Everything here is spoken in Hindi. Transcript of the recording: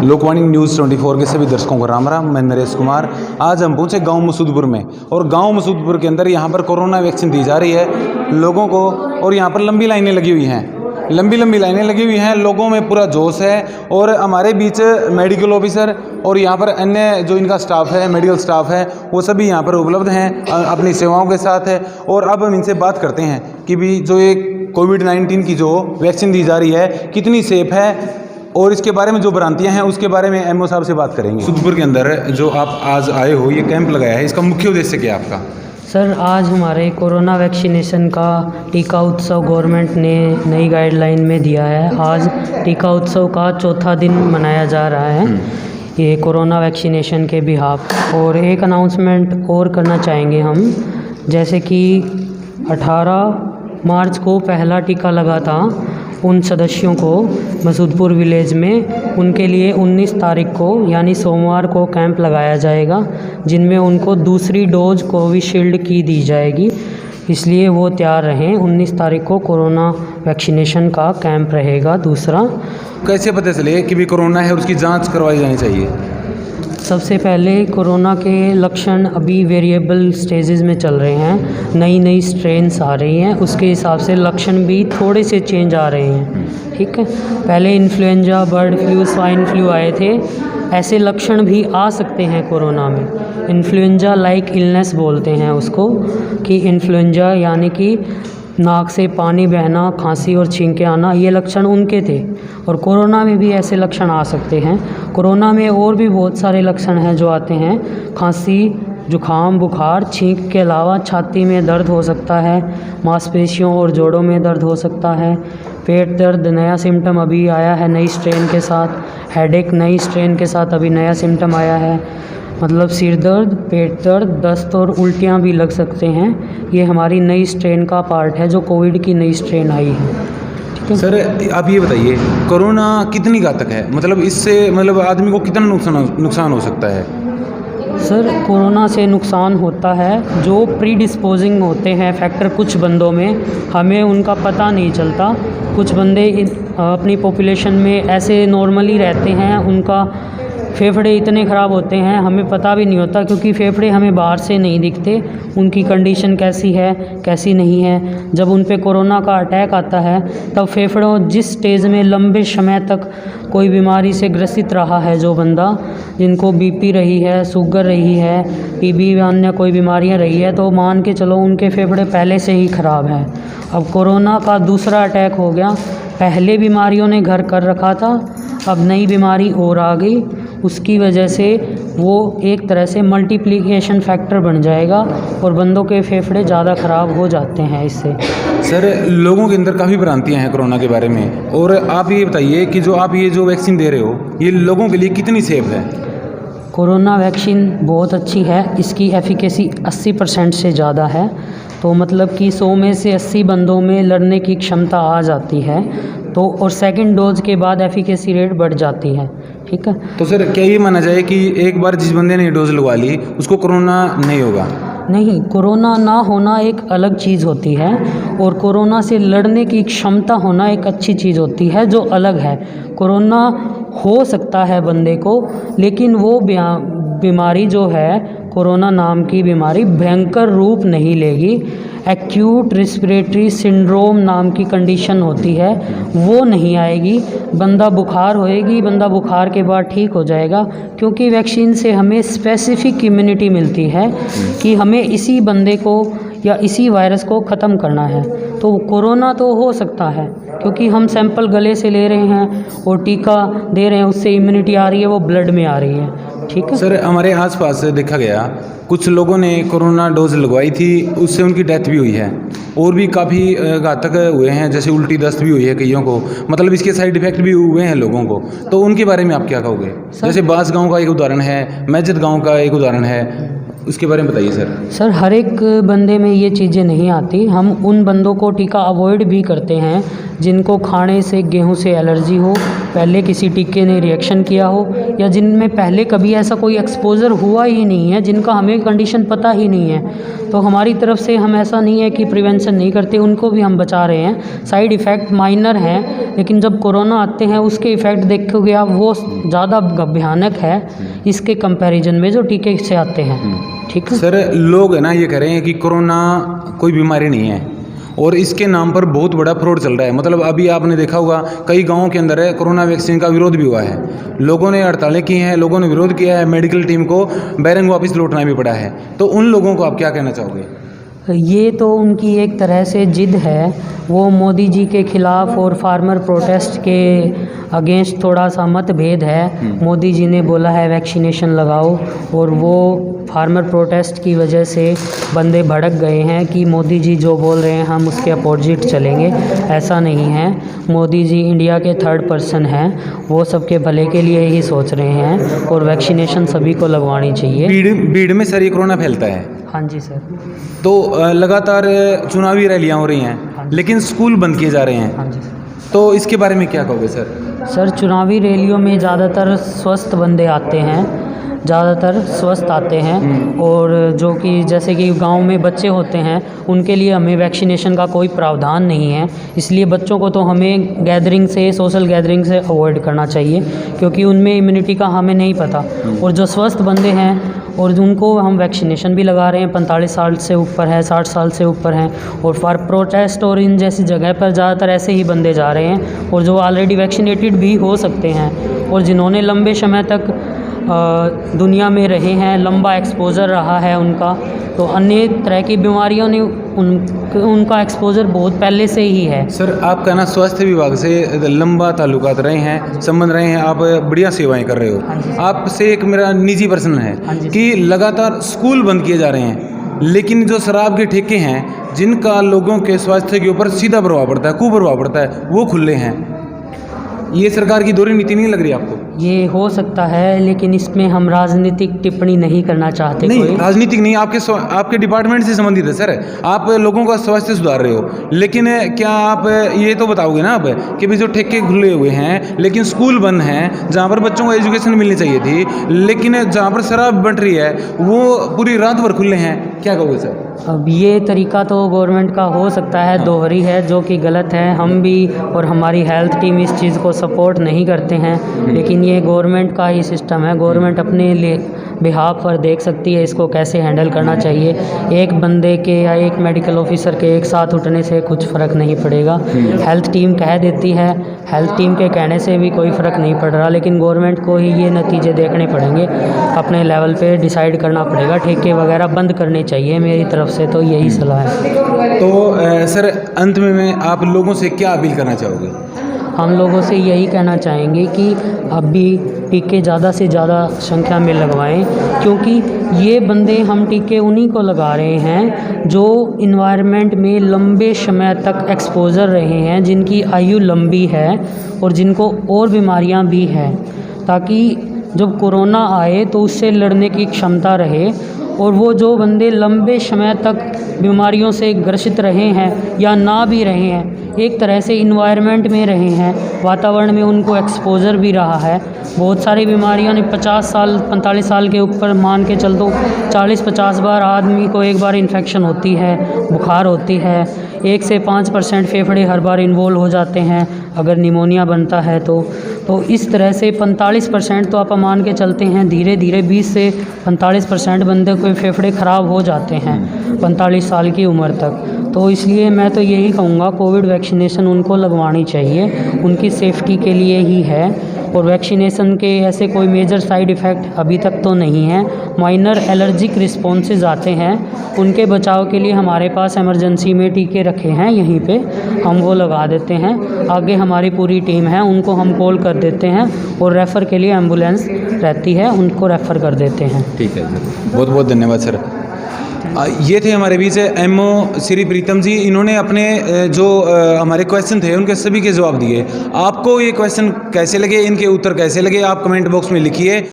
लोकवाणी न्यूज़ 24 के सभी दर्शकों को राम राम। मैं नरेश कुमार। आज हम पहुंचे गांव मसूदपुर में, और गांव मसूदपुर के अंदर यहां पर कोरोना वैक्सीन दी जा रही है लोगों को, और यहां पर लंबी लाइनें लगी हुई हैं, लंबी लाइनें लगी हुई हैं। लोगों में पूरा जोश है, और हमारे बीच मेडिकल ऑफिसर और यहाँ पर अन्य जो इनका स्टाफ है, मेडिकल स्टाफ है, वो सभी यहाँ पर उपलब्ध हैं अपनी सेवाओं के साथ है। और अब हम इनसे बात करते हैं कि भी जो एक कोविड-19 की जो वैक्सीन दी जा रही है कितनी सेफ है, और इसके बारे में जो भ्रांतियां हैं उसके बारे में एमओ साहब से बात करेंगे। मसूदपुर के अंदर जो आप आज आए हो, ये कैंप लगाया है, इसका मुख्य उद्देश्य क्या है आपका? सर, आज हमारे कोरोना वैक्सीनेशन का टीका उत्सव गवर्नमेंट ने नई गाइडलाइन में दिया है। आज टीका उत्सव का चौथा दिन मनाया जा रहा है ये कोरोना वैक्सीनेशन के बिहाफ। और एक अनाउंसमेंट और करना चाहेंगे हम, जैसे कि 18 मार्च को पहला टीका लगा था उन सदस्यों को मसूदपुर विलेज में, उनके लिए 19 तारीख को यानी सोमवार को कैंप लगाया जाएगा, जिनमें उनको दूसरी डोज कोविशील्ड की दी जाएगी। इसलिए वो तैयार रहें। 19 तारीख को कोरोना वैक्सीनेशन का कैंप रहेगा। दूसरा, कैसे पता चले कि भी कोरोना है और उसकी जांच करवाई जानी चाहिए? सबसे पहले कोरोना के लक्षण अभी वेरिएबल स्टेजेस में चल रहे हैं, नई स्ट्रेन्स आ रही हैं, उसके हिसाब से लक्षण भी थोड़े से चेंज आ रहे हैं। ठीक है, पहले influenza, bird flu, swine flu आए थे, ऐसे लक्षण भी आ सकते हैं कोरोना में। इन्फ्लुएंजा लाइक इलनेस बोलते हैं उसको, कि इन्फ्लुएंजा यानी कि नाक से पानी बहना, खांसी और छींके आना, ये लक्षण उनके थे। और कोरोना में भी ऐसे लक्षण आ सकते हैं। कोरोना में और भी बहुत सारे लक्षण हैं जो आते हैं, खांसी, जुखाम, बुखार, छींक के अलावा छाती में दर्द हो सकता है, मांसपेशियों और जोड़ों में दर्द हो सकता है, पेट दर्द नया सिम्टम अभी आया है नई स्ट्रेन के साथ, हेडेक नई स्ट्रेन के साथ अभी नया सिम्टम आया है, मतलब सिर दर्द, पेट दर्द, दस्त और उल्टियाँ भी लग सकते हैं। ये हमारी नई स्ट्रेन का पार्ट है, जो कोविड की नई स्ट्रेन आई है। ठीक है सर, आप ये बताइए कोरोना कितनी घातक है, मतलब इससे आदमी को कितना नुकसान हो सकता है? सर, कोरोना से नुकसान होता है जो प्री डिस्पोजिंग होते हैं फैक्टर कुछ बंदों में, हमें उनका पता नहीं चलता। कुछ बंदे अपनी पॉपुलेशन में ऐसे नॉर्मली रहते हैं, उनका फेफड़े इतने ख़राब होते हैं हमें पता भी नहीं होता, क्योंकि फेफड़े हमें बाहर से नहीं दिखते, उनकी कंडीशन कैसी है कैसी नहीं है। जब उन पे कोरोना का अटैक आता है तब फेफड़ों जिस स्टेज में लंबे समय तक कोई बीमारी से ग्रसित रहा है, जो बंदा जिनको बीपी रही है, शुगर रही है, टीबी या अन्य कोई बीमारियां रही है, तो मान के चलो उनके फेफड़े पहले से ही ख़राब हैं। अब कोरोना का दूसरा अटैक हो गया, पहले बीमारियों ने घर कर रखा था, अब नई बीमारी और आ गई, उसकी वजह से वो एक तरह से मल्टीप्लिकेशन फैक्टर बन जाएगा और बंदों के फेफड़े ज़्यादा ख़राब हो जाते हैं इससे। सर, लोगों के अंदर काफ़ी भ्रांतियां हैं कोरोना के बारे में, और आप ये बताइए कि जो आप ये जो वैक्सीन दे रहे हो, ये लोगों के लिए कितनी सेफ है? कोरोना वैक्सीन बहुत अच्छी है, इसकी एफिकेसी 80% से ज़्यादा है, तो मतलब कि 100 में से 80 बंदों में लड़ने की क्षमता आ जाती है। तो और सेकंड डोज के बाद एफिकेसी रेट बढ़ जाती है। ठीक है, तो सर क्या ये माना जाए कि एक बार जिस बंदे ने डोज लगवा ली उसको कोरोना नहीं होगा? नहीं, कोरोना ना होना एक अलग चीज़ होती है, और कोरोना से लड़ने की क्षमता होना एक अच्छी चीज़ होती है जो अलग है। कोरोना हो सकता है बंदे को, लेकिन वो बीमारी जो है, कोरोना नाम की बीमारी भयंकर रूप नहीं लेगी। एक्यूट रिस्पिरेटरी सिंड्रोम नाम की कंडीशन होती है, वो नहीं आएगी। बंदा बुखार होएगी, बंदा बुखार के बाद ठीक हो जाएगा, क्योंकि वैक्सीन से हमें स्पेसिफिक इम्यूनिटी मिलती है कि हमें इसी बंदे को या इसी वायरस को ख़त्म करना है। तो कोरोना तो हो सकता है, क्योंकि हम सैंपल गले से ले रहे हैं और टीका दे रहे हैं, उससे इम्यूनिटी आ रही है, वो ब्लड में आ रही है। ठीक है सर, हमारे आसपास देखा गया कुछ लोगों ने कोरोना डोज लगवाई थी, उससे उनकी डेथ भी हुई है, और भी काफ़ी घातक हुए हैं, जैसे उल्टी दस्त भी हुई है कईयों को, मतलब इसके साइड इफ़ेक्ट भी हुए हैं लोगों को। तो उनके बारे में आप क्या कहोगे? जैसे बास गांव का एक उदाहरण है, मैजत गांव का एक उदाहरण है, उसके बारे में बताइए सर। सर, हर एक बंदे में ये चीज़ें नहीं आती। हम उन बंदों को टीका अवॉइड भी करते हैं जिनको खाने से गेहूं से एलर्जी हो, पहले किसी टीके ने रिएक्शन किया हो, या जिनमें पहले कभी ऐसा कोई एक्सपोज़र हुआ ही नहीं है, जिनका हमें कंडीशन पता ही नहीं है। तो हमारी तरफ से हम ऐसा नहीं है कि प्रिवेंशन नहीं करते, उनको भी हम बचा रहे हैं। साइड इफ़ेक्ट माइनर हैं, लेकिन जब कोरोना आते हैं उसके इफ़ेक्ट देखोगे आप, वो ज़्यादा भयानक है इसके कंपैरिजन में जो टीके से आते हैं। ठीक है सर, लोग है ना ये कह रहे हैं कि कोरोना कोई बीमारी नहीं है और इसके नाम पर बहुत बड़ा फ्रॉड चल रहा है। मतलब अभी आपने देखा होगा कई गांवों के अंदर है कोरोना वैक्सीन का विरोध भी हुआ है, लोगों ने हड़तालें की हैं, लोगों ने विरोध किया है, मेडिकल टीम को बैरंग वापस लौटना भी पड़ा है। तो उन लोगों को आप क्या कहना चाहोगे? ये तो उनकी एक तरह से जिद है, वो मोदी जी के ख़िलाफ़ और फार्मर प्रोटेस्ट के अगेंस्ट थोड़ा सा मतभेद है। मोदी जी ने बोला है वैक्सीनेशन लगाओ, और वो फार्मर प्रोटेस्ट की वजह से बंदे भड़क गए हैं कि मोदी जी जो बोल रहे हैं हम उसके अपोजिट चलेंगे। ऐसा नहीं है, मोदी जी इंडिया के थर्ड पर्सन हैं, वो सबके भले के लिए ही सोच रहे हैं, और वैक्सीनेशन सभी को लगवानी चाहिए। भीड़ में सर ये कोरोना फैलता है। हाँ जी सर। तो लगातार चुनावी रैलियाँ हो रही हैं, लेकिन स्कूल बंद किए जा रहे हैं। हाँ जी सर। तो इसके बारे में क्या कहोगे सर? सर, चुनावी रैलियों में ज़्यादातर स्वस्थ बंदे आते हैं, ज़्यादातर स्वस्थ आते हैं, और जो कि जैसे कि गांव में बच्चे होते हैं उनके लिए हमें वैक्सीनेशन का कोई प्रावधान नहीं है, इसलिए बच्चों को तो हमें गैदरिंग से, सोशल गैदरिंग से अवॉइड करना चाहिए, क्योंकि उनमें इम्यूनिटी का हमें नहीं पता। और जो स्वस्थ बंदे हैं और उनको हम वैक्सीनेशन भी लगा रहे हैं, 45 साल से ऊपर है, 60 साल से ऊपर हैं, और फॉर प्रोटेस्ट और इन जैसी जगह पर ज़्यादातर ऐसे ही बंदे जा रहे हैं, और जो ऑलरेडी वैक्सीनेटेड भी हो सकते हैं, और जिन्होंने लंबे समय तक दुनिया में रहे हैं, लंबा एक्सपोज़र रहा है उनका, तो अन्य तरह की बीमारियों ने उनका एक्सपोज़र बहुत पहले से ही है। सर, आपका ना स्वास्थ्य विभाग से लंबा ताल्लुकात रहे हैं, संबंध रहे हैं, आप बढ़िया सेवाएं कर रहे हो। आपसे एक मेरा निजी प्रश्न है कि लगातार स्कूल बंद किए जा रहे हैं, लेकिन जो शराब के ठेके हैं जिनका लोगों के स्वास्थ्य के ऊपर सीधा प्रभाव पड़ता है, कुप्रभाव पड़ता है, वो खुले हैं। ये सरकार की दोहरी नीति नहीं लग रही आपको? ये हो सकता है, लेकिन इसमें हम राजनीतिक टिप्पणी नहीं करना चाहते। नहीं, कोई राजनीतिक नहीं, आपके डिपार्टमेंट से संबंधित है सर। आप लोगों का स्वास्थ्य सुधार रहे हो, लेकिन क्या आप ये तो बताओगे ना आप कि भाई जो ठेके खुले हुए हैं लेकिन स्कूल बंद हैं, जहाँ पर बच्चों को एजुकेशन मिलनी चाहिए थी, लेकिन जहाँ पर शराब बंट रही है वो पूरी रात भर खुले हैं, क्या कहोगे सर? अब ये तरीका तो गवर्नमेंट का हो सकता है, दोहरी है, जो कि गलत है। हम भी और हमारी हेल्थ टीम इस चीज़ को सपोर्ट नहीं करते हैं, लेकिन ये गवर्नमेंट का ही सिस्टम है। गवर्नमेंट अपने लिए बिहाफ पर देख सकती है इसको कैसे हैंडल करना चाहिए। एक बंदे के या एक मेडिकल ऑफिसर के एक साथ उठने से कुछ फ़र्क नहीं पड़ेगा। हेल्थ टीम कह देती है, हेल्थ टीम के कहने से भी कोई फ़र्क नहीं पड़ रहा, लेकिन गवर्नमेंट को ही ये नतीजे देखने पड़ेंगे, अपने लेवल पे डिसाइड करना पड़ेगा। ठेके वगैरह बंद करने चाहिए, मेरी तरफ से तो यही सलाह है। तो सर, अंत में आप लोगों से क्या अपील करना चाहोगे? हम लोगों से यही कहना चाहेंगे कि अभी टीके ज़्यादा से ज़्यादा संख्या में लगवाएं, क्योंकि ये बंदे हम टीके उन्हीं को लगा रहे हैं जो इन्वायरमेंट में लंबे समय तक एक्सपोज़र रहे हैं, जिनकी आयु लंबी है और जिनको और बीमारियां भी हैं, ताकि जब कोरोना आए तो उससे लड़ने की क्षमता रहे। और वो जो बंदे लंबे समय तक बीमारियों से ग्रसित रहे हैं या ना भी रहे हैं, एक तरह से इन्वायरमेंट में रहे हैं, वातावरण में उनको एक्सपोज़र भी रहा है। बहुत सारी बीमारियों ने 50 साल 45 साल के ऊपर मान के चल दो, 40-50 बार आदमी को एक बार इन्फेक्शन होती है, बुखार होती है, 1 से 5% फेफड़े हर बार इन्वॉल्व हो जाते हैं अगर निमोनिया बनता है तो इस तरह से 45% तो आप मान के चलते हैं, धीरे धीरे 20 से 45% बंदे के फेफड़े ख़राब हो जाते हैं 45 साल की उम्र तक। तो इसलिए मैं तो यही कहूँगा कोविड वैक्सीनेशन उनको लगवानी चाहिए, उनकी सेफ्टी के लिए ही है। और वैक्सीनेशन के ऐसे कोई मेजर साइड इफ़ेक्ट अभी तक तो नहीं है। माइनर एलर्जिक रिस्पॉन्सेज आते हैं, उनके बचाव के लिए हमारे पास इमरजेंसी में टीके रखे हैं, यहीं पे हम वो लगा देते हैं। आगे हमारी पूरी टीम है, उनको हम कॉल कर देते हैं और रेफ़र के लिए एम्बुलेंस रहती है, उनको रेफ़र कर देते हैं। ठीक है सर, बहुत बहुत धन्यवाद सर। ये थे हमारे बीच एमओ श्री प्रीतम जी। इन्होंने अपने जो हमारे क्वेश्चन थे उनके सभी के जवाब दिए। आपको ये क्वेश्चन कैसे लगे, इनके उत्तर कैसे लगे, आप कमेंट बॉक्स में लिखिए।